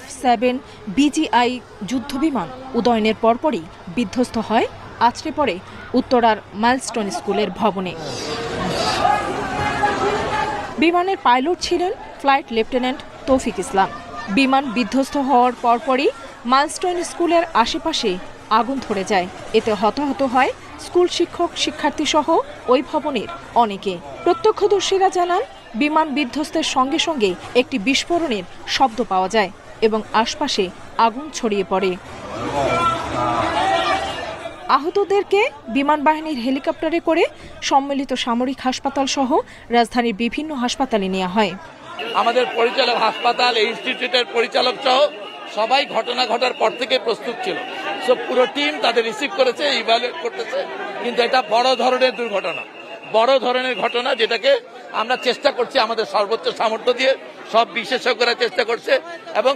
F-7 BGI যুদ্ধবিমান উড্ডয়নের পরপরই বিধ্বস্ত হয় আছড়ে পড়ে উত্তরার মাইলস্টোন স্কুলের ভবনে। বিমানের পাইলট ছিলেন ফ্লাইট লেফটেন্যান্ট তৌফিক ইসলাম। বিমান বিধ্বস্ত হওয়ার পরপরই মাইলস্টোন স্কুলের আশেপাশে আগুন ধরে যায়। এতে হতাহত হয় স্কুল শিক্ষক শিক্ষার্থী সহ ওই ভবনের অনেকে। প্রত্যক্ষদর্শীরা জানান, বিমান বিধ্বস্তের সঙ্গে সঙ্গে একটি বিস্ফোরণের শব্দ পাওয়া যায় এবং আশপাশে আগুন ছড়িয়ে পড়ে। আহতদেরকে বিমান বাহিনীর হেলিকপ্টারে করে সম্মিলিত সামরিক হাসপাতাল সহ রাজধানীর বিভিন্ন হাসপাতালে নেওয়া হয়। আমাদের পরিচালক হাসপাতাল, ইনস্টিটিউটের পরিচালক সহ সবাই ঘটনা ঘটার পর থেকে প্রস্তুত ছিল। সব পুরো টিম তাদের রিসিভ করেছে, ইভালুয়েট করতেছে। কিন্তু এটা বড় ধরনের দুর্ঘটনা, বড় ধরনের ঘটনা, যেটাকে আমরা চেষ্টা করছি আমাদের সর্বোচ্চ সামর্থ্য দিয়ে, সব বিশেষজ্ঞরা চেষ্টা করছে এবং